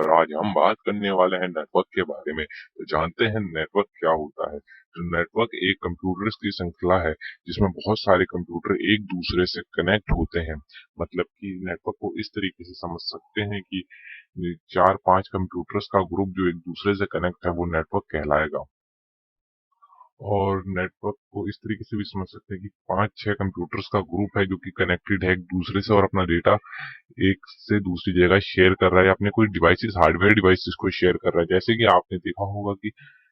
और आज हम बात करने वाले हैं नेटवर्क के बारे में। तो जानते हैं नेटवर्क क्या होता है। तो नेटवर्क एक कंप्यूटर्स की श्रृंखला है जिसमें बहुत सारे कंप्यूटर एक दूसरे से कनेक्ट होते हैं। मतलब कि नेटवर्क को इस तरीके से समझ सकते हैं कि 4-5 कंप्यूटर्स का ग्रुप जो एक दूसरे से कनेक्ट है वो नेटवर्क कहलाएगा। और नेटवर्क को इस तरीके से भी समझ सकते हैं कि 5-6 कंप्यूटर्स का ग्रुप है जो कि कनेक्टेड है एक दूसरे से और अपना डेटा एक से दूसरी जगह शेयर कर रहा है, अपने कोई डिवाइसेस हार्डवेयर डिवाइसेस को शेयर कर रहा है। जैसे कि आपने देखा होगा कि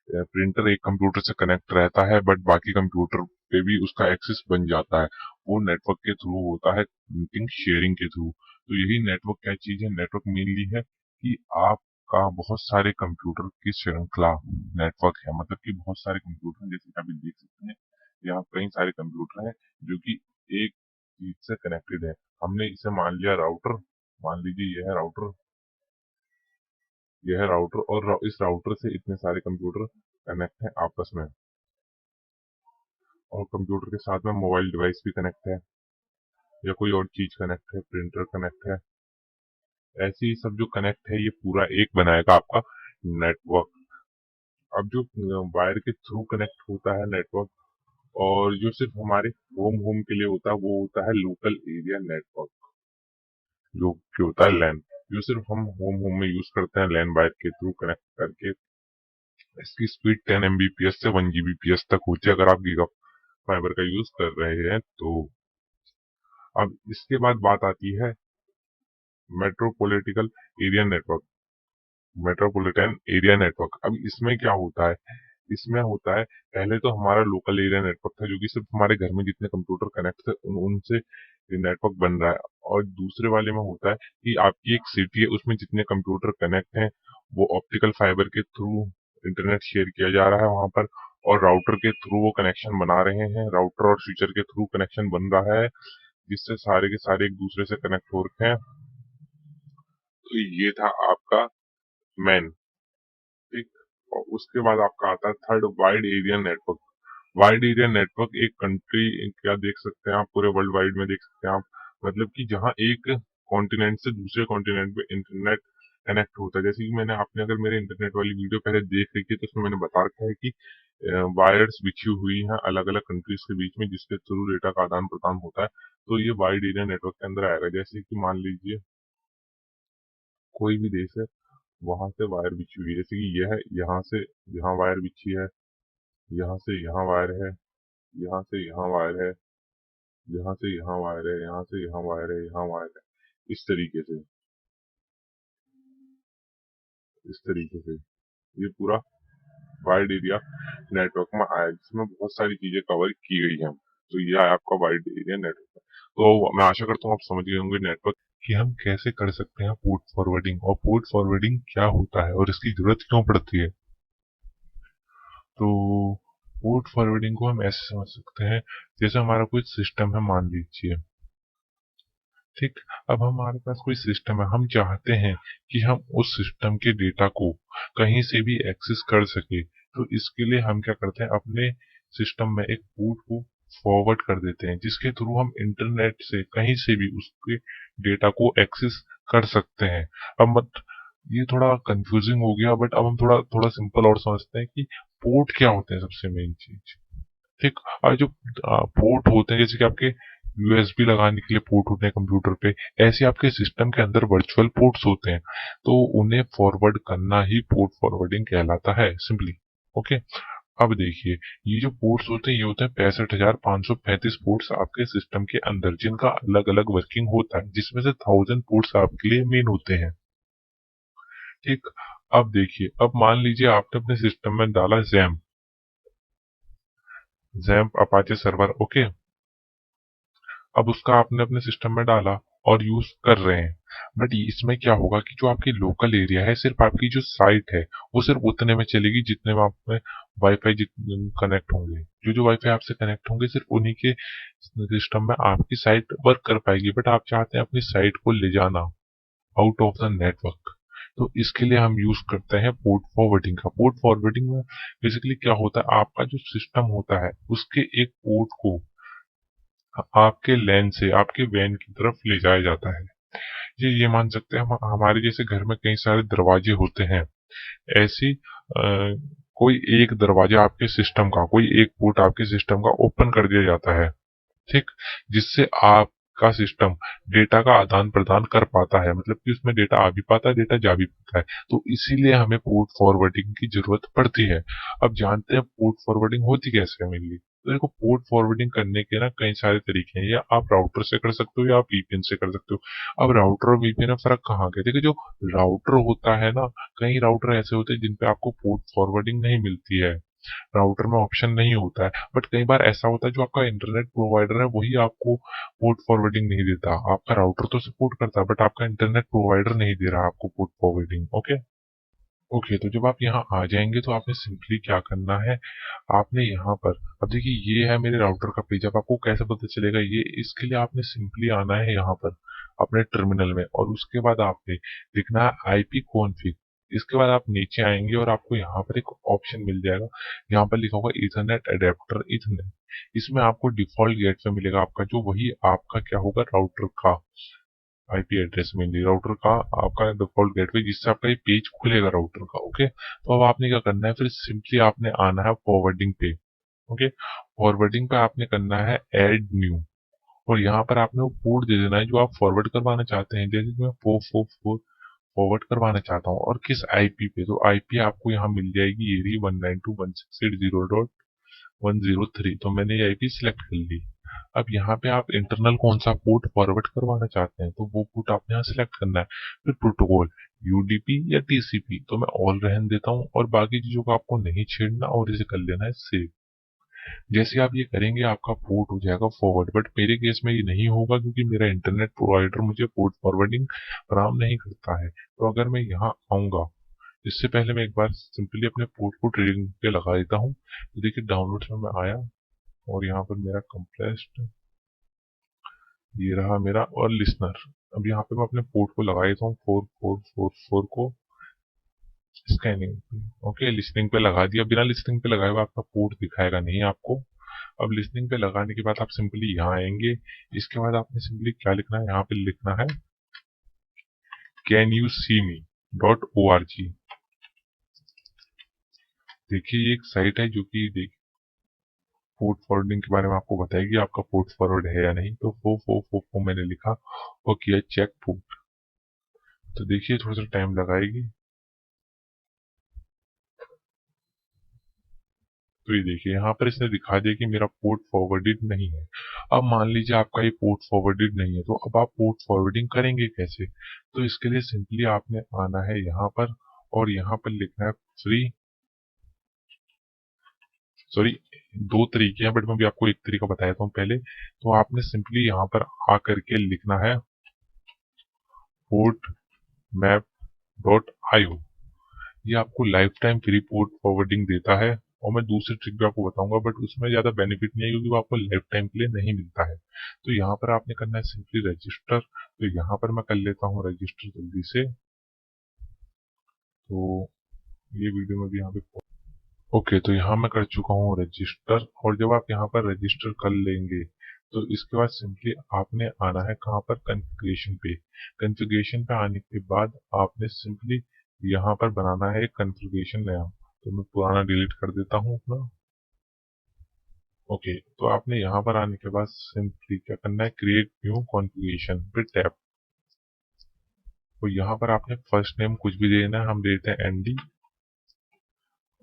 प्रिंटर एक कंप्यूटर से कनेक्ट रहता है बट बाकी कंप्यूटर पे भी उसका एक्सेस बन जाता है। वो नेटवर्क के थ्रू होता है, प्रिंटिंग शेयरिंग के थ्रू। तो यही नेटवर्क क्या चीज है, नेटवर्क मेनली है कि आपका बहुत सारे कंप्यूटर की श्रृंखला नेटवर्क है। मतलब कि बहुत सारे कंप्यूटर जैसे कि आप देख सकते हैं, यहाँ कई सारे कंप्यूटर हैं जो कि एक चीज से कनेक्टेड है। हमने इसे मान लिया राउटर, मान लीजिए यह राउटर और इस राउटर से इतने सारे कंप्यूटर कनेक्ट हैं आपस में। और कंप्यूटर के साथ में मोबाइल डिवाइस भी कनेक्ट है या कोई और चीज कनेक्ट है, प्रिंटर कनेक्ट है। ऐसे ही सब जो कनेक्ट है ये पूरा एक बनाएगा आपका नेटवर्क। अब जो वायर के थ्रू कनेक्ट होता है नेटवर्क, और जो सिर्फ हमारे होम होम के लिए होता है वो होता है लोकल एरिया नेटवर्क, जो कि होता है लैन। जो सिर्फ हम होम होम में यूज करते हैं लैन वायर के थ्रू कनेक्ट करके। इसकी स्पीड 10 Mbps से 1 Gbps तक होती है अगर आप गीगा फाइबर का यूज कर रहे हैं तो। अब इसके बाद बात आती है metropolitical area network, metropolitan area network. अब इसमें क्या होता है, इसमें होता है पहले तो हमारा लोकल एरिया नेटवर्क था जो कि सिर्फ हमारे घर में जितने कंप्यूटर कनेक्ट थे उनसे नेटवर्क बन रहा है। और दूसरे वाले में होता है कि आपकी एक सिटी है उसमें जितने कंप्यूटर कनेक्ट हैं वो ऑप्टिकल फाइबर के थ्रू इंटरनेट शेयर किया जा रहा है वहां पर, और राउटर के थ्रू वो कनेक्शन बना रहे हैं। राउटर और स्विचर के थ्रू कनेक्शन बन रहा है जिससे सारे के सारे एक दूसरे से कनेक्ट हो रखे हैं। तो ये था आपका मैन, ठीक। और उसके बाद आपका आता है third, wide area network. Wide area network एक कंट्री क्या देख सकते हैं आप, पूरे वर्ल्ड वाइड में देख सकते हैं आप। मतलब कि जहां एक कॉन्टिनेंट से दूसरे कॉन्टिनेंट पे इंटरनेट कनेक्ट होता है। जैसे कि मैंने, आपने अगर मेरे इंटरनेट वाली वीडियो पहले देख रखी है तो उसमें मैंने बता रखा है कि वायर्स बिछी हुई हैं अलग अलग कंट्रीज के बीच में जिसके थ्रू डेटा का आदान प्रदान होता है। तो ये वाइड एरिया नेटवर्क के अंदर आएगा। जैसे कि मान लीजिए कोई भी देश है, वहां से वायर बिछी हुई है, जैसे कि यह यहाँ से यहाँ वायर बिछी है, यहाँ से यहाँ वायर है, यहाँ से यहाँ वायर है, यहाँ से यहाँ वायर है, यहाँ से यहाँ वायर है, यहाँ वायर है। इस तरीके से, इस तरीके से ये पूरा वाइड एरिया नेटवर्क में आया जिसमें बहुत सारी चीजें कवर की गई हैं। तो ये है आपका वाइड एरिया नेटवर्क। तो मैं आशा करता हूँ आप समझ गए होंगे नेटवर्क कि हम कैसे कर सकते हैं पोर्ट फॉरवर्डिंग, और पोर्ट फॉरवर्डिंग क्या होता है और इसकी जरूरत क्यों पड़ती है। तो पोर्ट फॉरवर्डिंग को हम ऐसे समझ सकते हैं जैसे हमारा कोई सिस्टम है, मान लीजिए, ठीक। अब हमारे पास कोई सिस्टम है, हम चाहते हैं कि हम उस सिस्टम के डेटा को कहीं से भी एक्सेस कर सके। तो इसके लिए हम क्या करते हैं, अपने सिस्टम में एक पोर्ट को फॉरवर्ड कर देते हैं जिसके थ्रू हम इंटरनेट से कहीं से भी उसके डेटा को एक्सेस कर सकते हैं। अब मत ये थोड़ा कंफ्यूजिंग हो गया बट अब हम थोड़ा थोड़ा सिंपल और समझते हैं कि पोर्ट क्या होते हैं। सबसे मेन चीज, ठीक। और जो पोर्ट होते हैं जैसे कि आपके यूएसबी लगाने के लिए पोर्ट होते हैं कंप्यूटर पे, ऐसे आपके सिस्टम के अंदर वर्चुअल पोर्ट्स होते हैं। तो उन्हें फॉरवर्ड करना ही पोर्ट फॉरवर्डिंग कहलाता है, सिंपली। ओके। अब देखिए, ये जो पोर्ट्स होते हैं ये होते हैं 65,535 पोर्ट्स आपके सिस्टम के अंदर, जिनका अलग अलग वर्किंग होता है, जिसमें से 1000 पोर्ट्स आपके लिए मेन होते हैं, ठीक। अब देखिए, अब मान लीजिए आपने अपने सिस्टम में डाला XAMPP, XAMPP Apache server, okay. अब उसका आपने अपने सिस्टम में डाला और यूज कर रहे हैं। बट इसमें क्या होगा कि जो आपकी लोकल एरिया है, सिर्फ आपकी जो साइट है वो सिर्फ उतने में चलेगी जितने में आप में वाईफाई कनेक्ट होंगे। जो जो वाईफाई आपसे कनेक्ट होंगे सिर्फ उन्हीं के सिस्टम में आपकी साइट वर्क कर पाएगी। बट आप चाहते हैं अपनी साइट को ले जाना आउट ऑफ द नेटवर्क, तो इसके लिए हम यूज करते हैं पोर्ट फॉरवर्डिंग का। पोर्ट फॉरवर्डिंग में बेसिकली क्या होता है, आपका जो सिस्टम होता है उसके एक पोर्ट को आपके लैन से आपके वैन की तरफ ले जाया जाता है। ये मान सकते हैं हम हमारे जैसे घर में कई सारे दरवाजे होते हैं, ऐसी कोई एक दरवाजा आपके सिस्टम का, कोई एक पोर्ट आपके सिस्टम का ओपन कर दिया जाता है, ठीक, जिससे आपका सिस्टम डेटा का आदान प्रदान कर पाता है, मतलब कि उसमें डेटा आ भी पाता है, डेटा जा भी पाता है। तो इसीलिए हमें पोर्ट फॉरवर्डिंग की जरूरत पड़ती है। अब जानते हैं पोर्ट फॉरवर्डिंग होती कैसे है मेनली। तो देखो, पोर्ट फॉरवर्डिंग करने के ना कई सारे तरीके हैं, या आप राउटर से कर सकते हो या आप वीपीएन से कर सकते हो। अब राउटर और वीपीएन में फर्क कहाँ गया, देखिए जो राउटर होता है ना, कई राउटर ऐसे होते हैं जिन पे आपको पोर्ट फॉरवर्डिंग नहीं मिलती है, राउटर में ऑप्शन नहीं होता है। बट कई बार ऐसा होता है जो आपका इंटरनेट प्रोवाइडर है वही आपको पोर्ट फॉरवर्डिंग नहीं देता, आपका राउटर तो सपोर्ट करता है बट आपका इंटरनेट प्रोवाइडर नहीं दे रहा आपको पोर्ट फॉरवर्डिंग। ओके, ओके, तो जब आप यहाँ आ जाएंगे तो आपने सिंपली क्या करना है, आपने यहाँ पर, अब देखिए ये है मेरे राउटर का पेज, अब आपको कैसे पता चलेगा ये, इसके लिए आपने सिंपली आना है यहाँ पर अपने टर्मिनल में, और उसके बाद आपने लिखना है आईपी कॉन्फ़िग। इसके बाद आप नीचे आएंगे और आपको यहाँ पर एक ऑप्शन मिल जाएगा, यहाँ पर लिखा होगा इथरनेट अडेप्टर इथरनेट। इसमें आपको डिफॉल्ट गेटवे मिलेगा आपका, जो वही आपका क्या होगा, राउटर का आईपी एड्रेस मेनली, राउटर का आपका डिफॉल्ट गेटवे, जिससे आपका ये पेज खुलेगा राउटर का। ओके, तो अब आपने क्या करना है, फिर सिंपली आपने आना है फॉरवर्डिंग पे। ओके, फॉरवर्डिंग पे आपने करना है ऐड न्यू, और यहाँ पर आपने वो पोर्ट दे देना है जो आप फॉरवर्ड करवाना चाहते हैं, जैसे कि मैं 444 फॉरवर्ड करवाना चाहता हूँ, और किस आईपी पे, तो आईपी आपको यहाँ मिल जाएगी ये रही 192.168.0.103, तो मैंने ये आईपी सिलेक्ट कर ली। अब यहाँ पे आप इंटरनल कौन सा पोर्ट फॉरवर्ड करवाना चाहते हैं, तो वो पोर्ट आपने यहाँ सिलेक्ट करना है। फिर प्रोटोकॉल यूडीपी या टीसीपी, तो मैं ऑल रहने देता हूँ, और बाकी चीजों को आपको नहीं छेड़ना और इसे कर लेना है सेव। जैसे आप ये करेंगे आपका पोर्ट हो जाएगा फॉरवर्ड, बट मेरे केस में ये नहीं होगा क्योंकि मेरा इंटरनेट प्रोवाइडर मुझे पोर्ट फॉरवर्डिंग फराहम नहीं करता है। तो अगर मैं यहाँ आऊंगा, इससे पहले मैं एक बार सिंपली अपने पोर्ट को ट्रेडिंग पे लगा देता हूँ। तो देखिए डाउनलोड में मैं आया, और यहाँ पर मेरा कंप्रेस्ड ये रहा मेरा, और लिसनर। अब यहाँ पे मैं अपने पोर्ट को लगा देता हूँ 4444 को स्कैनिंग। ओके, लिसनिंग पे लगा दिया, बिना लिसनिंग पे लगाए हुए आपका पोर्ट दिखाएगा नहीं आपको। अब लिसनिंग पे लगाने के बाद आप सिंपली यहाँ आएंगे, इसके बाद आपने सिंपली क्या लिखना है, यहाँ पे लिखना है can you see me .org। देखिए ये एक साइट है जो कि पोर्ट फॉरवर्डिंग के बारे में आपको बताएगी आपका पोर्ट फॉरवर्ड है या नहीं। तो 4444 मैंने लिखा और किया चेक पोर्ट, तो देखिए थोड़ा सा टाइम लगाएगी। तो ये देखिए यहाँ पर इसने दिखा दिया कि मेरा पोर्ट फॉरवर्डेड नहीं है। अब मान लीजिए आपका ये पोर्ट फॉरवर्डेड नहीं है, तो अब आप पोर्ट फॉरवर्डिंग करेंगे कैसे, तो इसके लिए सिंपली आपने आना है यहाँ पर, और यहाँ पर लिखना है फ्री, सॉरी, दो तरीके हैं बट मैं भी आपको एक तरीका बताता हूँ पहले। तो आपने सिंपली यहाँ पर आकर के लिखना है पोर्ट मैप .io। ये आपको life time free port forwarding देता है, और मैं दूसरी ट्रिक भी आपको बताऊंगा बट उसमें ज्यादा बेनिफिट नहीं है क्योंकि वो आपको लाइफ टाइम के लिए नहीं मिलता है। तो यहाँ पर आपने करना है सिंपली रजिस्टर, तो यहाँ पर मैं कर लेता हूँ रजिस्टर जल्दी से। तो ये वीडियो में भी यहाँ पे, ओके, तो यहाँ मैं कर चुका हूँ रजिस्टर, और जब आप यहाँ पर रजिस्टर कर लेंगे तो इसके बाद सिंपली आपने आना है कहाँ पर, कॉन्फ़िगरेशन पे। कॉन्फ़िगरेशन पे आने के बाद आपने सिंपली यहाँ पर बनाना है एक कॉन्फ़िगरेशन नया, तो मैं पुराना डिलीट कर देता हूँ अपना। ओके, तो आपने यहाँ पर आने के बाद सिंपली क्या करना है, क्रिएट न्यू कॉन्फ़िगरेशन पे टैप, तो यहाँ पर आपने फर्स्ट नेम कुछ भी देना है, हम देते हैं एनडी।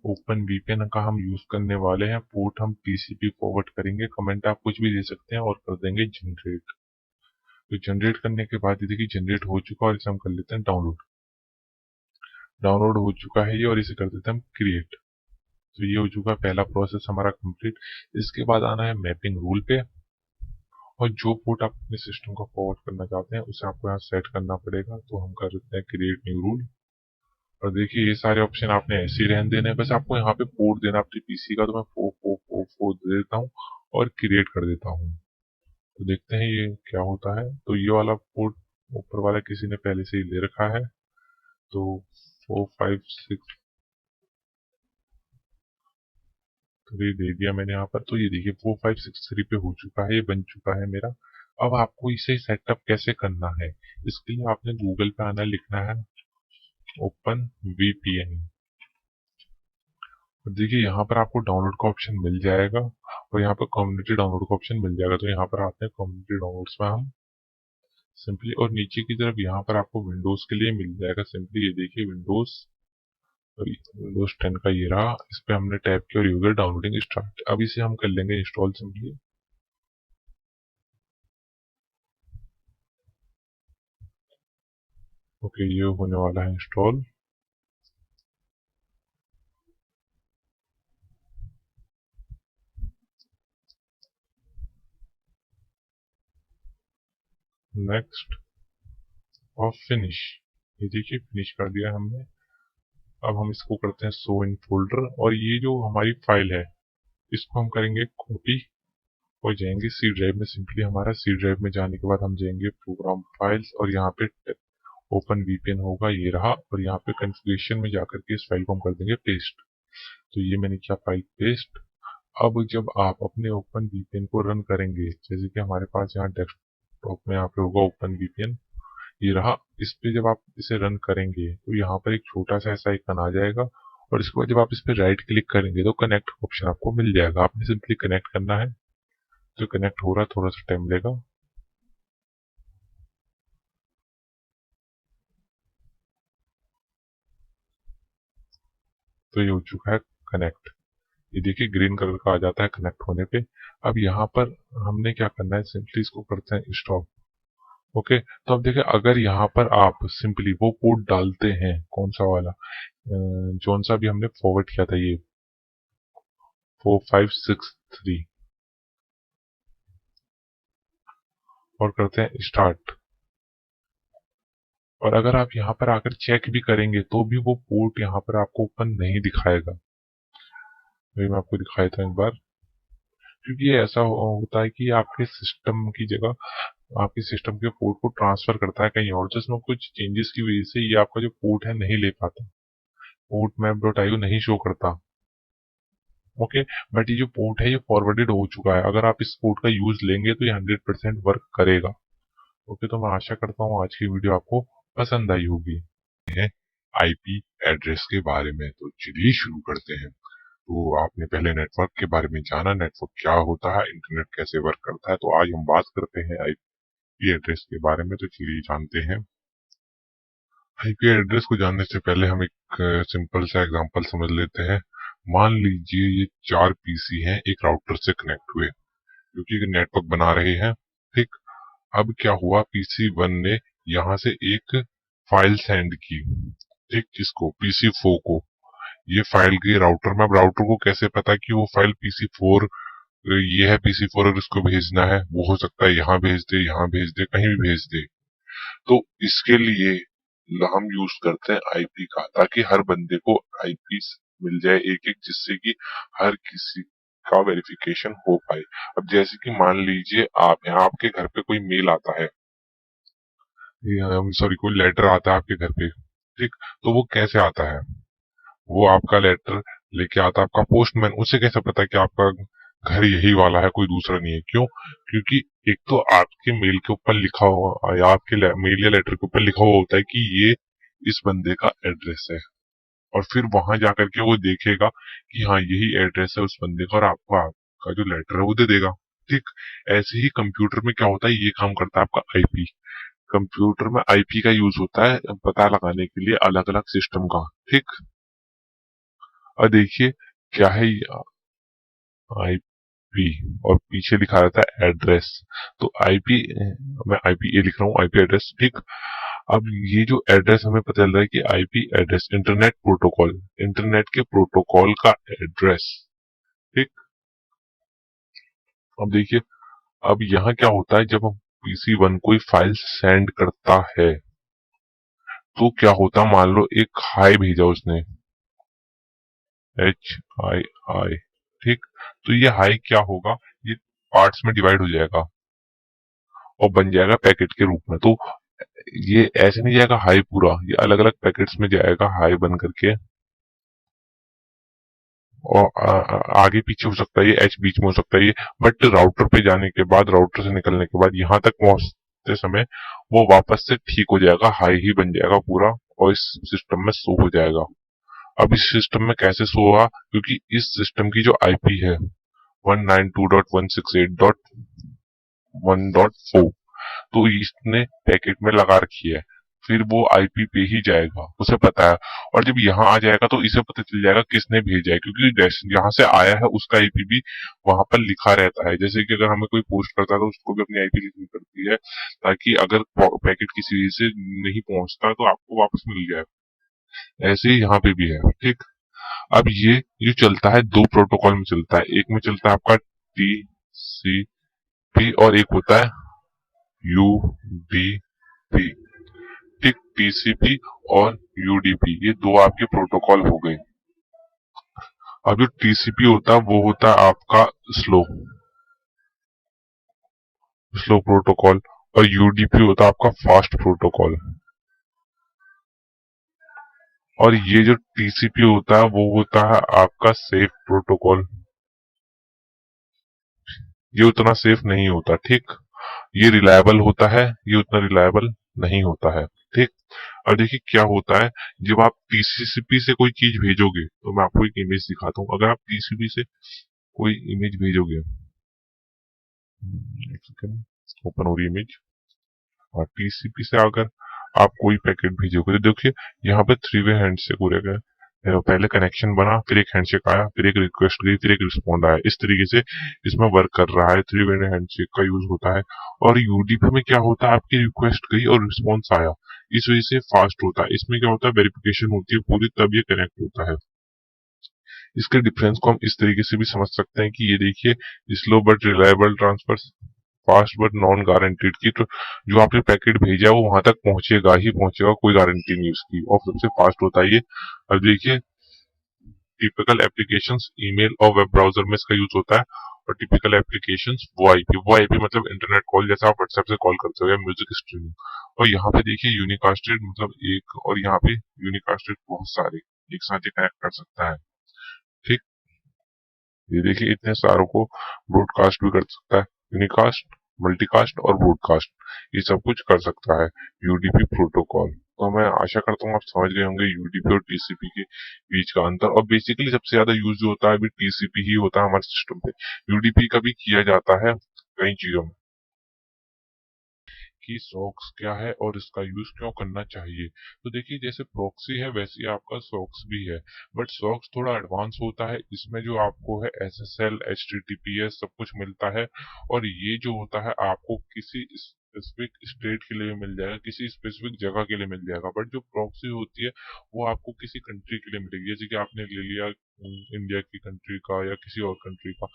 ओपन वीपीएन का हम यूज करने वाले हैं, पोर्ट हम टीसीपी फॉरवर्ड करेंगे, कमेंट आप कुछ भी दे सकते हैं, और कर देंगे जनरेट। तो जनरेट करने के बाद ये देखिए जनरेट हो चुका, और इसे हम कर लेते हैं डाउनलोड। डाउनलोड हो चुका है ये, और इसे कर देते हैं हम क्रिएट। तो ये हो चुका पहला प्रोसेस हमारा कंप्लीट। इसके बाद आना है मैपिंग रूल पे, और जो पोर्ट आप अपने सिस्टम को फॉरवर्ड करना चाहते हैं उसे आपको यहाँ सेट करना पड़ेगा। तो हम कर देते हैं क्रिएट न्यू रूल, और देखिए ये सारे ऑप्शन आपने ऐसे ही रहने देने हैं, बस आपको यहाँ पे पोर्ट देना अपने पीसी का। तो मैं 4444 दे देता हूँ और क्रिएट कर देता हूँ। तो देखते हैं ये क्या होता है। तो ये वाला पोर्ट ऊपर वाला किसी ने पहले से ही ले रखा है, तो 456 3 दे दिया मैंने यहाँ पर। तो ये देखिए 4563 पे हो चुका है, ये बन चुका है मेरा। अब आपको इसे सेटअप कैसे करना है, इसके लिए आपने गूगल पे आना, लिखना है ओपन वीपीएन। देखिए यहाँ पर आपको डाउनलोड का ऑप्शन मिल जाएगा और यहाँ पर कम्युनिटी डाउनलोड का ऑप्शन मिल जाएगा। तो यहाँ पर आते हैं कम्युनिटी डाउनलोड्स में हम सिंपली, और नीचे की तरफ यहाँ पर आपको विंडोज के लिए मिल जाएगा सिंपली। ये देखिए विंडोज 10 का ये रहा, इस पे हमने टैप किया और ये हो गया डाउनलोडिंग स्टार्ट। अब इसे हम कर लेंगे इंस्टॉल सिंपली। ओके, ये होने वाला है इंस्टॉल। नेक्स्ट और फिनिश। ये देखिए फिनिश कर दिया हमने। अब हम इसको करते हैं शो इन फोल्डर, और ये जो हमारी फाइल है इसको हम करेंगे कॉपी और जाएंगे सी ड्राइव में। सिंपली हमारा सी ड्राइव में जाने के बाद हम जाएंगे प्रोग्राम फाइल्स और यहाँ पे ओपन वीपीएन होगा, ये रहा। और यहाँ पे कॉन्फ़िगरेशन में जाकर के इस फाइल को हम कर देंगे पेस्ट। तो ये मैंने किया फाइल पेस्ट। अब जब आप अपने ओपन वीपीएन को रन करेंगे, जैसे कि हमारे पास यहाँ डेस्कटॉप में यहाँ पे होगा ओपन वीपीएन, ये रहा। इस पे जब आप इसे रन करेंगे तो यहाँ पर एक छोटा सा ऐसा आइकन आ जाएगा, और इसके बाद जब आप इस पे राइट क्लिक करेंगे तो कनेक्ट ऑप्शन आपको मिल जाएगा। आपने सिंपली कनेक्ट करना है। जो कनेक्ट हो रहा है, थोड़ा सा टाइम लेगा। तो ये हो चुका है कनेक्ट। ये देखिए ग्रीन कलर का आ जाता है कनेक्ट होने पे। अब यहाँ पर हमने क्या करना है, सिंपली इसको करते हैं स्टॉप। ओके, तो अब देखिए अगर यहाँ पर आप सिंपली वो कोड डालते हैं, कौन सा वाला, जौन सा भी हमने फॉरवर्ड किया था, ये 4563, और करते हैं स्टार्ट। और अगर आप यहाँ पर आकर चेक भी करेंगे तो भी वो पोर्ट यहाँ पर आपको ओपन नहीं दिखाएगा। वही मैं आपको दिखाया था एक बार, क्योंकि ये ऐसा होता है कि आपके सिस्टम की जगह आपके सिस्टम के पोर्ट को ट्रांसफर करता है कहीं और, जिसमें कुछ चेंजेस की वजह से ये आपका जो पोर्ट है नहीं ले पाता, पोर्ट मैप डॉट आईओ नहीं शो करता। ओके, बट ये जो पोर्ट है ये फॉरवर्डेड हो चुका है। अगर आप इस पोर्ट का यूज लेंगे तो ये 100% वर्क करेगा। ओके, तो मैं आशा करता हूँ आज की वीडियो आपको पसंद आई होगी। है आईपी एड्रेस के बारे में, तो चलिए शुरू करते हैं। तो आपने पहले नेटवर्क के बारे में जाना, नेटवर्क क्या होता है, इंटरनेट कैसे वर्क करता है। तो आज हम बात करते हैं आईपी एड्रेस के बारे में। तो चलिए जानते हैं। आईपी एड्रेस को जानने से पहले हम एक सिंपल सा एग्जांपल समझ लेते हैं। मान लीजिए ये 4 पीसी हैं एक राउटर से कनेक्ट हुए, क्योंकि एक नेटवर्क बना रहे हैं। ठीक, अब क्या हुआ, पीसी 1 ने यहाँ से एक फाइल सेंड की, ठीक, किसको, पीसी 4 को। ये फाइल गई राउटर में। अब राउटर को कैसे पता कि वो फाइल पीसी 4 ये है, पीसी 4 और इसको भेजना है। वो हो सकता है यहाँ भेज दे, यहाँ भेज दे, कहीं भी भेज दे। तो इसके लिए हम यूज करते हैं आईपी का, ताकि हर बंदे को आईपी मिल जाए एक एक, जिससे कि हर किसी का वेरिफिकेशन हो पाए। अब जैसे कि मान लीजिए आप हैं, आपके घर पे कोई मेल आता है, सॉरी कोई लेटर आता है आपके घर पे, ठीक, तो वो कैसे आता है, वो आपका लेटर लेके आता है आपका पोस्टमैन। उसे कैसे पता कि आपका घर यही वाला है, कोई दूसरा नहीं है। क्यों? क्योंकि एक तो आपके मेल के ऊपर लिखा हुआ, या आपके मेल या लेटर के ऊपर लिखा हुआ होता है कि ये इस बंदे का एड्रेस है, और फिर वहां जाकर के वो देखेगा कि हाँ यही एड्रेस है उस बंदे का, और आपको आपका जो लेटर है वो दे देगा। ठीक, ऐसे ही कंप्यूटर में क्या होता है, ये काम करता है आपका आईपी। कंप्यूटर में आईपी का यूज होता है पता लगाने के लिए अलग अलग सिस्टम का। ठीक, और देखिए क्या है आईपी, और पीछे लिखा रहता है एड्रेस। तो आईपी, मैं आईपी ए लिख रहा हूँ, आईपी एड्रेस। ठीक, अब ये जो एड्रेस हमें पता चल रहा है कि IP address internet protocol, internet के प्रोटोकॉल का एड्रेस। ठीक, अब देखिए, अब यहाँ क्या होता है, जब हम पीसी 1 कोई फाइल सेंड करता है तो क्या होता है, मान लो एक हाई भेजा उसने, HII, ठीक, तो ये हाई क्या होगा, ये पार्ट्स में डिवाइड हो जाएगा और बन जाएगा पैकेट के रूप में। तो ये ऐसे नहीं जाएगा हाई पूरा, ये अलग अलग पैकेट्स में जाएगा हाई बन करके। और आगे पीछे हो सकता है ये, एच बीच में हो सकता है ये, बट राउटर पे जाने के बाद, राउटर से निकलने के बाद यहाँ तक पहुंचते समय वो वापस से ठीक हो जाएगा, हाई ही बन जाएगा पूरा, और इस सिस्टम में शो हो जाएगा। अब इस सिस्टम में कैसे शो होगा, क्योंकि इस सिस्टम की जो आईपी है 192.168.1.4, तो इसने पैकेट में लगा रखी है, फिर वो आईपी पे ही जाएगा, उसे पता है। और जब यहाँ आ जाएगा तो इसे पता चल जाएगा किसने भेजा है, क्योंकि यहाँ से आया है उसका आईपी भी वहां पर लिखा रहता है। जैसे कि अगर हमें कोई पोस्ट करता है तो उसको भी अपनी आईपी लिखनी पड़ती है, ताकि अगर पैकेट किसी वजह से नहीं पहुंचता तो आपको वापस मिल जाए। ऐसे ही यहाँ पे भी है, ठीक। अब ये चलता है दो प्रोटोकॉल में चलता है, एक में चलता है आपका टीसीपी और एक होता है यूडीपी, ठीक। टीसीपी और यूडीपी ये दो आपके प्रोटोकॉल हो गए। अब जो टीसीपी होता है वो होता है आपका स्लो स्लो प्रोटोकॉल, और यूडीपी होता है आपका फास्ट प्रोटोकॉल। और ये जो टीसीपी होता है वो होता है आपका सेफ प्रोटोकॉल, ये उतना सेफ नहीं होता, ठीक। ये रिलायबल होता है, ये उतना रिलायबल नहीं होता है, ठीक। अब देखिए क्या होता है, जब आप टीसीपी से कोई चीज भेजोगे, तो मैं आपको एक इमेज दिखाता हूँ। अगर आप टीसीपी से कोई इमेज भेजोगे, एक सेकंड, ओपन हो रही इमेज। और टीसीपी से अगर आप कोई पैकेट भेजोगे तो देखिए यहाँ पे थ्री वे हैंडशेक हो रहा है। पहले कनेक्शन बना, फिर एक हैंडशेक आया, फिर एक रिक्वेस्ट गई, फिर एक रिस्पॉन्ड आया, इस तरीके से इसमें वर्क कर रहा है, थ्री वे हैंडशेक का यूज होता है। और यूडीपी में क्या होता है, आपकी रिक्वेस्ट गई और रिस्पॉन्स आया, इस वजह से फास्ट होता है। इसमें क्या होता है, वेरिफिकेशन होती है पूरी, तब ये कनेक्ट होता है। इसके डिफरेंस को हम इस तरीके से भी समझ सकते हैं कि ये देखिए, slow but reliable transfer, fast but non guaranteed की, तो जो आपने पैकेट भेजा है वो वहां तक पहुंचेगा ही पहुंचेगा, कोई गारंटी नहीं उसकी, और सबसे फास्ट होता है ये। अब देखिए, टिपिकल एप्लीकेशंस ईमेल और वेब ब्राउजर में इसका यूज होता है। और टिपिकल एप्लीकेशंस वो आईपी मतलब इंटरनेट कॉल, जैसा आप व्हाट्सएप से कॉल करते हो, या म्यूजिक स्ट्रीमिंग। और यहाँ पे देखिए यूनिकास्टेड मतलब एक, और यहाँ पे यूनिकास्टेड बहुत सारे एक साथ ही कनेक्ट कर सकता है, ठीक। ये देखिए इतने सारों को ब्रॉडकास्ट भी कर सकता है, यूनिकास्ट, मल्टीकास्ट और ब्रॉडकास्ट, ये सब कुछ कर सकता है यूडीपी प्रोटोकॉल। तो मैं आशा करता हूँ आप समझ गए होंगे यूडीपी और टीसीपी के बीच का अंतर। और बेसिकली सबसे ज्यादा यूज जो होता है अभी टीसीपी ही होता है हमारे सिस्टम पे, यूडीपी का भी किया जाता है कई चीजों में। कि सॉक्स क्या है और इसका यूज क्यों करना चाहिए। तो देखिए, जैसे प्रॉक्सी है वैसे ही आपका सॉक्स भी है, बट सॉक्स थोड़ा एडवांस होता है। इसमें जो आपको है एसएसएल, एचटीटीपीएस सब कुछ मिलता है। और ये जो होता है आपको किसी स्पेसिफिक स्टेट के लिए मिल जाएगा, किसी स्पेसिफिक जगह के लिए मिल जाएगा। बट जो प्रॉक्सी होती है वो आपको किसी कंट्री के लिए मिलेगी, जैसे कि आपने ले लिया इंडिया की कंट्री का या किसी और कंट्री का।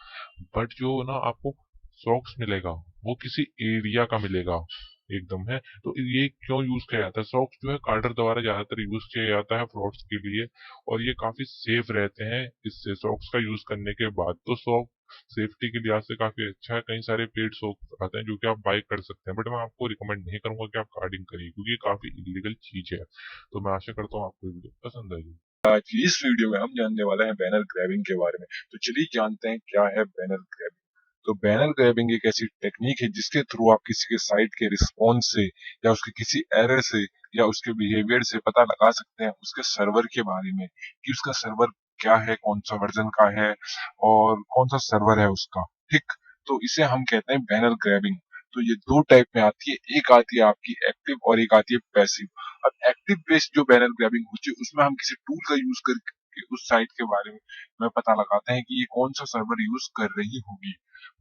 बट जो ना आपको सॉक्स मिलेगा वो किसी एरिया का मिलेगा, एकदम है। तो ये क्यों यूज किया जाता है, सॉक्स जो है कार्टर द्वारा ज्यादातर यूज किया जाता है फ्रॉड्स के लिए। और ये काफी सेफ रहते हैं इससे, सॉक्स का यूज करने के बाद। तो सॉक्स सेफ्टी के लिहाज से काफी अच्छा है। कई सारे पेड सॉक्स आते हैं जो कि आप बाय कर सकते हैं, बट मैं आपको रिकमेंड नहीं करूंगा कि आप कार्डिंग करिए, क्योंकि ये काफी इलीगल चीज है। तो मैं आशा करता हूँ आपको वीडियो पसंद आएगी। आज इस वीडियो में हम जानने वाले हैं बैनर ग्रैबिंग के बारे में। तो चलिए जानते हैं क्या है बैनर ग्रैबिंग। तो बैनर ग्रैबिंग एक ऐसी टेक्निक है जिसके थ्रू आप किसी के साइट के रिस्पॉन्स से या उसके किसी एरर से या उसके बिहेवियर से पता लगा सकते हैं उसके सर्वर के बारे में, कि उसका सर्वर क्या है, कौन सा वर्जन का है और कौन सा सर्वर है उसका, ठीक। तो इसे हम कहते हैं बैनर ग्रैबिंग। तो ये दो टाइप में आती है, एक आती है आपकी एक्टिव और एक आती है पैसिव। अब एक्टिव बेस्ड जो बैनर ग्रैबिंग होती है उसमें हम किसी टूल का यूज करके उस साइट के बारे में पता लगाते हैं कि ये कौन सा सर्वर यूज कर रही होगी।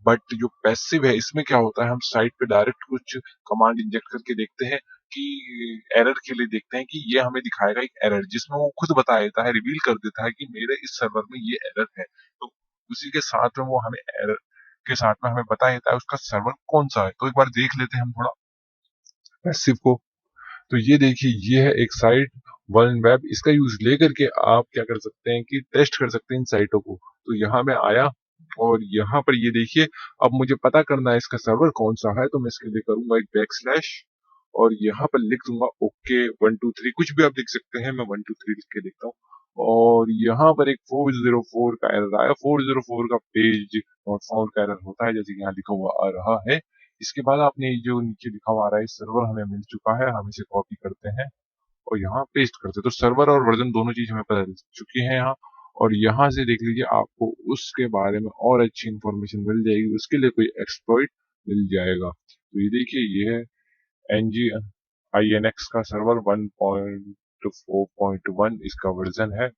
बट जो पैसिव है इसमें क्या होता है, हम साइट पे डायरेक्ट कुछ कमांड इंजेक्ट करके देखते हैं कि एरर के लिए देखते हैं कि ये हमें दिखाएगा एक एरर, जिसमें वो खुद बता देता है, रिवील कर देता है कि मेरे इस सर्वर में ये एरर है। तो उसी के साथ में वो हमें एरर के साथ में हमें बता देता है उसका सर्वर कौन सा है। तो एक बार देख लेते हैं हम थोड़ा पैसिव को। तो ये देखिए, ये है एक साइट वन वेब, इसका यूज लेकर के आप क्या कर सकते हैं कि टेस्ट कर सकते हैं इन साइटों को। तो यहाँ मैं आया और यहाँ पर ये देखिए, अब मुझे पता करना है इसका सर्वर कौन सा है, तो मैं इसके लिए करूंगा एक बैकस्लैश और यहाँ पर लिख दूंगा ओके 123, कुछ भी आप लिख सकते हैं, मैं 123 लिख के देखता हूँ। और यहाँ पर एक 404 का एरर आया। 404 का पेज नॉट फाउंड का एरर होता है, जैसे कि यहाँ लिखा हुआ आ रहा है। इसके बाद आपने ये जो नीचे लिखा हुआ आ रहा है सर्वर हमें मिल चुका है, हम इसे कॉपी करते हैं और यहाँ पेस्ट करते हैं। तो सर्वर और वर्जन दोनों चीज हमें पता चल चुकी है यहाँ। और यहाँ से देख लीजिए आपको उसके बारे में और अच्छी इंफॉर्मेशन मिल जाएगी, उसके लिए कोई एक्सप्लॉइट मिल जाएगा। तो ये देखिए, ये है NGINX का सर्वर 1.4.1 इसका वर्जन है।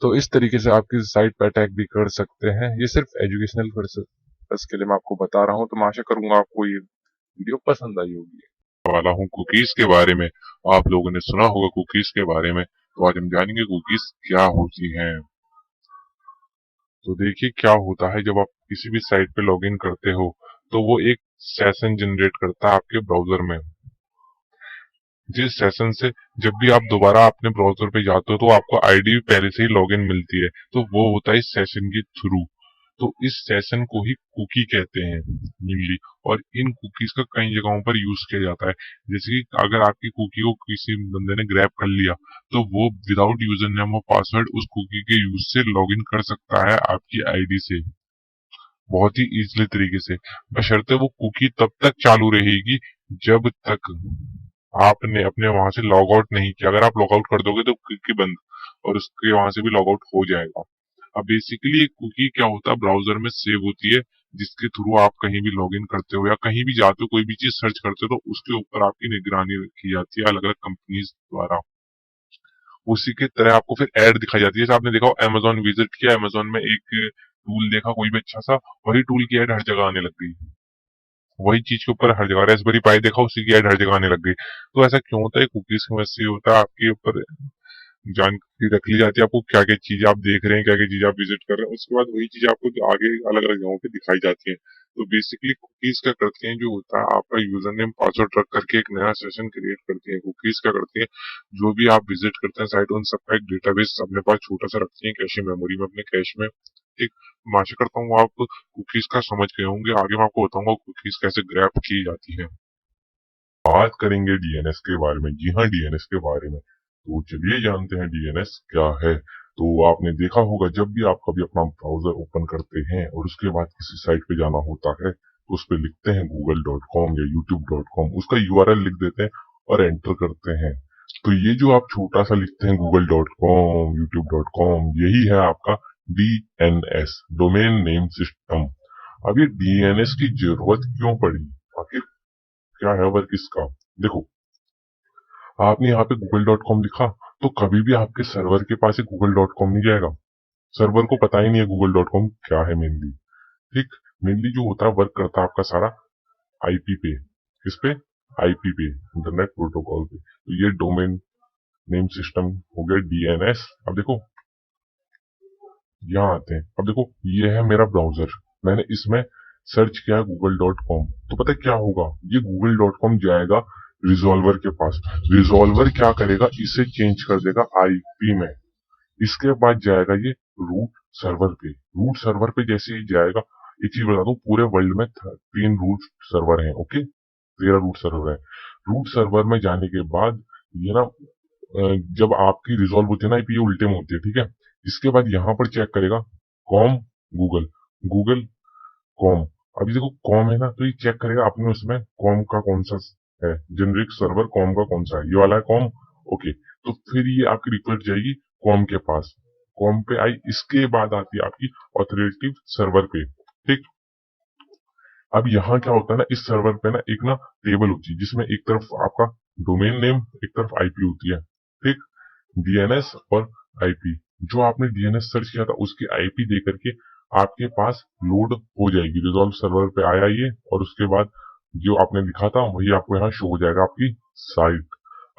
तो इस तरीके से आपकी साइट पर अटैक भी कर सकते हैं। ये सिर्फ एजुकेशनल पर्पस के लिए मैं आपको बता रहा हूँ। तो मैं आशा करूंगा आपको ये वीडियो पसंद आई होगी। वाला हूँ कुकीज के बारे में। आप लोगों ने सुना होगा कुकीज के बारे में, तो आज हम जानेंगे कुकीज क्या होती हैं। तो देखिए क्या होता है, जब आप किसी भी साइट पे लॉगिन करते हो तो वो एक सेशन जनरेट करता है आपके ब्राउजर में। जिस सेशन से जब भी आप दोबारा अपने ब्राउजर पे जाते हो तो आपको आईडी पहले से ही लॉगिन मिलती है, तो वो होता है इस सेशन के थ्रू। तो इस सेशन को ही कुकी कहते हैं मेनली, और इन कुकीज का कई जगहों पर यूज किया जाता है। जैसे कि अगर आपकी कुकी को किसी बंदे ने ग्रैब कर लिया तो वो विदाउट यूजर नेम और पासवर्ड उस कुकी के यूज से लॉगिन कर सकता है आपकी आईडी से, बहुत ही इजीली तरीके से। बशर्ते वो कुकी तब तक चालू रहेगी जब तक आपने अपने वहां से लॉग आउट नहीं किया। अगर आप लॉग आउट कर दोगे तो कुकी बंद, और उसके वहां से भी लॉग आउट हो जाएगा। अब बेसिकली एक कुकी क्या होता है, ब्राउजर में सेव होती है, जिसके थ्रू आप कहीं भी लॉगिन करते हो या कहीं भी जाते हो, कोई भी चीज सर्च करते हो, तो उसके ऊपर आपकी निगरानी रखी जाती है अलग अलग कंपनीज द्वारा। उसी की तरह आपको फिर ऐड दिखाई जाती है। जैसे आपने देखा हो अमेजोन विजिट किया, अमेजोन में एक टूल देखा कोई भी अच्छा सा, वही टूल की ऐड हर जगह आने लग गई। वही चीज के ऊपर हर जगह रेस्पबेरी पाई देखा, उसी की ऐड हर जगह आने लग गई। तो ऐसा क्यों होता है? कुकीज की वजह से होता है। आपके ऊपर जानकारी रख ली जाती है, आपको क्या क्या चीज आप देख रहे हैं, क्या क्या चीज आप विजिट कर रहे हैं, उसके बाद वही चीज आपको आगे अलग अलग जगहों पे दिखाई जाती है। तो बेसिकली कुकीज क्या करती हैं, जो होता है आपका यूजर नेम पासवर्ड रख करके एक नया सेशन क्रिएट करती है। कुकीज क्या करती है, जो भी आप विजिट करते हैं साइट, उन सबका एक डेटाबेस अपने पास छोटा सा रखती है कैश मेमोरी में, अपने कैश में। एक मैं आशा करता हूँ आप कुकीज का समझ गए होंगे। आगे मैं आपको बताऊंगा कुकीज कैसे ग्रैब की जाती है। बात करेंगे डीएनएस के बारे में। जी हाँ, डीएनएस के बारे में। तो चलिए जानते हैं डीएनएस क्या है। तो आपने देखा होगा, जब भी आप कभी अपना ब्राउजर ओपन करते हैं और उसके बाद किसी साइट पे जाना होता है तो उस पर लिखते हैं google.com या youtube.com, उसका यूआरएल लिख देते हैं और एंटर करते हैं। तो ये जो आप छोटा सा लिखते हैं google.com, youtube.com, यही है आपका डीएनएस, डोमेन नेम सिस्टम। अब ये डीएनएस की जरूरत क्यों पड़ी, आखिर क्या है वर्क इसका? देखो, आपने यहाँ पे google.com लिखा तो कभी भी आपके सर्वर के पास google.com नहीं जाएगा। सर्वर को पता ही नहीं है google.com क्या है मेनली। ठीक, मेनली जो होता है वर्क करता है आपका सारा आईपी पे। किस पे? आईपी पे, इंटरनेट प्रोटोकॉल पे। तो ये डोमेन नेम सिस्टम हो गया डीएनएस। अब देखो यहाँ आते हैं। अब देखो ये है मेरा ब्राउजर, मैंने इसमें सर्च किया google.com, तो पता है क्या होगा, ये google.com जाएगा रिजॉल्वर के पास। रिजॉल्वर क्या करेगा, इसे चेंज कर देगा आईपी में। इसके बाद जाएगा ये रूट सर्वर पे। रूट सर्वर पे जैसे ही जाएगा, एक चीज बता दूं, पूरे वर्ल्ड में 3 रूट सर्वर हैं। ओके, 13 रूट सर्वर है। रूट सर्वर में जाने के बाद ये ना जब आपकी रिजॉल्व होती है ना आईपी, उल्टे में होती है, ठीक है। इसके बाद यहाँ पर चेक करेगा कॉम गूगल, गूगल कॉम। अभी देखो कॉम है ना, तो ये चेक करेगा आपने उसमें कॉम का कौन सा है, जेनरिक सर्वर कॉम का कौन सा है, ये वाला है कॉम। ओके, तो फिर ये आपकी रिक्वेस्ट जाएगी कॉम के पास। कॉम पे आई, इसके बाद आती है आपकी ऑथोरिटेटिव सर्वर पे। ठीक, अब यहाँ क्या होता है ना, इस सर्वर पे ना एक ना टेबल होती है, जिसमें एक तरफ आपका डोमेन नेम, एक तरफ आईपी होती है। ठीक, डीएनएस और आईपी, जो आपने डीएनएस सर्च किया था उसकी आईपी दे करके आपके पास लोड हो जाएगी। रिजॉल्व सर्वर पे आया ये, और उसके बाद जो आपने लिखा था वही आपको यहाँ शो हो जाएगा आपकी साइट।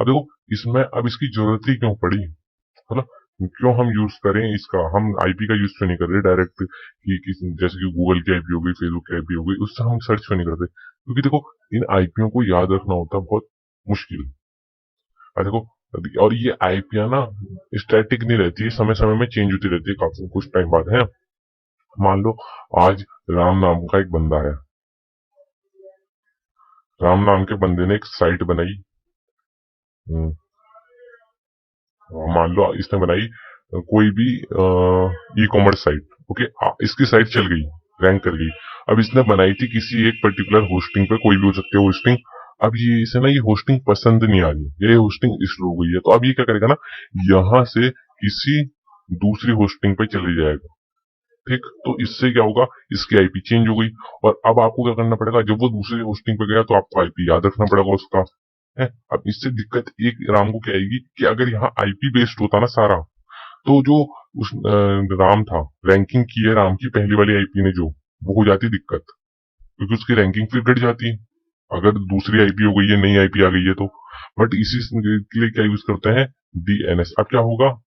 अब देखो इसमें अब इसकी जरूरत ही क्यों पड़ी, है ना? क्यों हम यूज करें इसका, हम आईपी का यूज क्यों नहीं कर रहे डायरेक्ट, कि जैसे कि गूगल की आईपी हो गई, फेसबुक की आईपी हो गई, उससे हम सर्च क्यों नहीं करते? क्योंकि देखो इन आईपीओ को याद रखना होता है बहुत मुश्किल। देखो, और ये आईपी ना स्टैटिक नहीं रहती है, समय समय में चेंज होती रहती है काफी कुछ टाइम बाद है। मान लो आज राम नाम का एक बंदा है, राम नाम के बंदे ने एक साइट बनाई, मान लो इसने बनाई कोई भी ई कॉमर्स साइट, ओके, इसकी साइट चल गई, रैंक कर गई। अब इसने बनाई थी किसी एक पर्टिकुलर होस्टिंग पे, कोई भी हो सकती है होस्टिंग। अब ये इसे ना ये होस्टिंग पसंद नहीं आ रही, ये होस्टिंग स्लो हो गई है, तो अब ये क्या करेगा ना, यहाँ से किसी दूसरी होस्टिंग पे चले जाएगा। ठीक, तो इससे क्या होगा, इसकी आईपी चेंज हो गई। और अब आपको क्या करना पड़ेगा, जब वो दूसरी होस्टिंग पे गया तो आपको आईपी याद रखना पड़ेगा उसका, है। अब इससे दिक्कत एक राम को क्या आएगी कि अगर यहाँ आईपी बेस्ड होता ना सारा, तो जो उस राम था, रैंकिंग की है राम की पहली वाली आईपी ने जो, वो हो जाती दिक्कत, क्योंकि उसकी रैंकिंग फिर घट जाती है अगर दूसरी आईपी हो गई है, नई आईपी आ गई है तो। बट इसी के लिए क्या यूज करते हैं, डीएनएस। अब क्या होगा,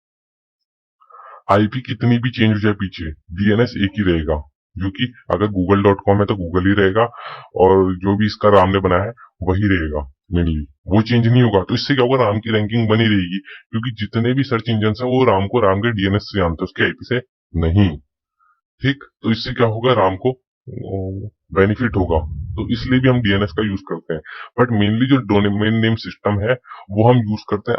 आईपी कितनी भी चेंज हो जाए पीछे, डीएनएस एक ही रहेगा, जो कि अगर google.com है तो गूगल ही रहेगा, और जो भी इसका राम ने बनाया है वही रहेगा मेनली, वो चेंज नहीं होगा। तो इससे क्या होगा, राम की रैंकिंग बनी रहेगी, क्योंकि जितने भी सर्च इंजन है वो राम को राम के डीएनएस से जानते हैं, उसके आईपी से नहीं। ठीक, तो इससे क्या होगा, राम को बेनिफिट होगा। तो इसलिए भी हम डीएनएस का यूज करते हैं। बट मेनली जो डोमेन नेम सिस्टम है वो हम यूज करते हैं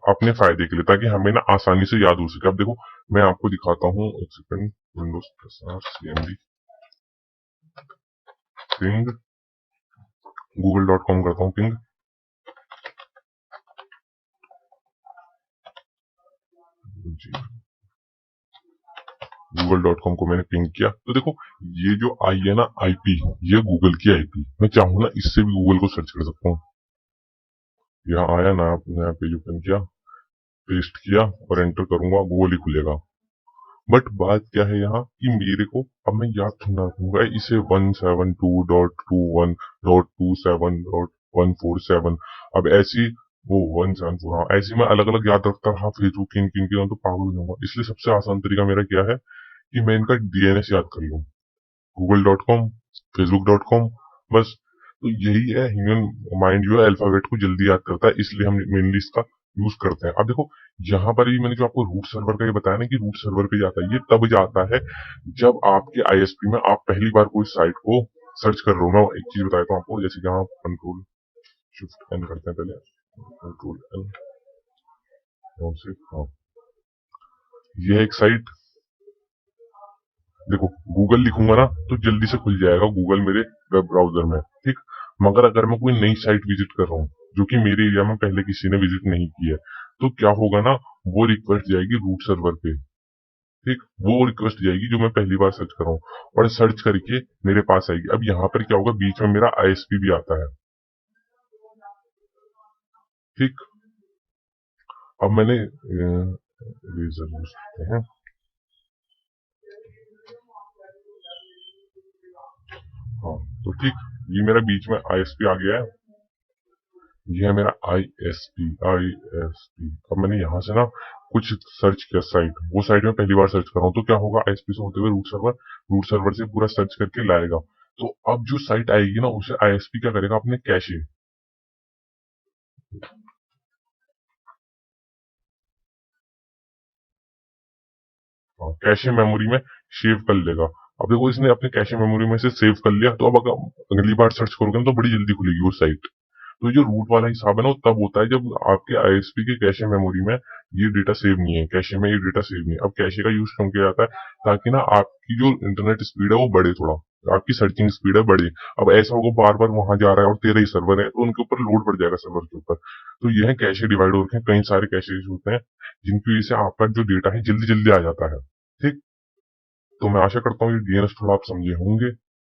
अपने फायदे के लिए, ताकि हमें ना आसानी से याद हो सके। अब देखो मैं आपको दिखाता हूँ, एक second, Windows plus R CMD ping, google.com करता हूँ पिंग। जी, google.com को मैंने पिंग किया तो देखो ये जो आई है ना आईपी, ये गूगल की आईपी। मैं चाहूँ ना इससे भी गूगल को सर्च कर सकता हूँ। यहाँ आया ना, नया पेज ओपन किया, पेस्ट किया और एंटर करूंगा, गूगल ही खुलेगा। बट बात क्या है यहाँ कि मेरे को अब मैं याद थोड़ा रखूंगा इसे 172.21.27.147। अब ऐसी वो 174, हाँ ऐसी मैं अलग अलग याद रखता रहा फेसबुक किन किन की, तो पागल हो जाऊंगा। इसलिए सबसे आसान तरीका मेरा क्या है कि मैं इनका डीएनएस याद कर लूँ, google.com, facebook.com, बस। तो यही है, ह्यूमन माइंड जो है अल्फाबेट को जल्दी याद करता है, इसलिए हम मेनली इसका यूज करते हैं। अब देखो यहाँ पर भी मैंने जो आपको रूट सर्वर का ये बताया ना कि रूट सर्वर पे जाता है, ये तब जाता है जब आपके आईएसपी में आप पहली बार कोई साइट को सर्च कर रहे हो। मैं एक चीज बताता हूँ आपको, जैसे यहाँ कंट्रोल शिफ्ट एन करते हैं पहले, कंट्रोल एन, हाँ, ये एक साइट, देखो गूगल लिखूंगा ना तो जल्दी से खुल जाएगा गूगल मेरे वेब ब्राउजर में। ठीक, मगर अगर मैं कोई नई साइट विजिट कर रहा हूँ जो कि मेरे एरिया में पहले किसी ने विजिट नहीं की है, तो क्या होगा ना, वो रिक्वेस्ट जाएगी रूट सर्वर पे। ठीक, वो रिक्वेस्ट जाएगी जो मैं पहली बार सर्च कर रहा हूँ, और सर्च करके मेरे पास आएगी। अब यहाँ पर क्या होगा, बीच में मेरा आईएसपी भी आता है। ठीक, अब मैंने इरेजर यूज करते हैं, हाँ, तो ठीक, ये मेरा बीच में आईएसपी आ गया है, ये है मेरा आई एस पी। अब मैंने यहाँ से ना कुछ सर्च किया साइट, वो साइट में पहली बार सर्च कर रहा हूँ, तो क्या होगा, आईएसपी से होते हुए रूट सर्वर से पूरा सर्च करके लाएगा। तो अब जो साइट आएगी ना उसे आईएसपी क्या करेगा, अपने कैशे, कैशे मेमोरी में सेव कर लेगा। अब देखो इसने अपने कैशे मेमोरी में से सेव कर लिया, तो अब अगर अगली बार सर्च करोगे ना तो बड़ी जल्दी खुलेगी वो साइट। तो जो रूट वाला हिसाब है ना वो तब होता है जब आपके आईएसपी के कैशे मेमोरी में ये डेटा सेव नहीं है, कैशे में ये डेटा सेव नहीं है। अब कैशे का यूज क्यों किया जाता है, ताकि ना आपकी जो इंटरनेट स्पीड है वो बढ़े, थोड़ा आपकी सर्चिंग स्पीड है बढ़े। अब ऐसा होगा बार बार वहां जा रहा है और तेरह ही सर्वर है, तो उनके ऊपर लोड बढ़ जाएगा सर्वर के ऊपर। तो ये है कैशे डिवाइड हो रखे हैं, कई सारे कैशे होते हैं जिनकी वजह से आपका जो डेटा है जल्दी जल्दी आ जाता है। ठीक, तो मैं आशा करता हूँ ये डीएनएस थोड़ा आप समझे होंगे।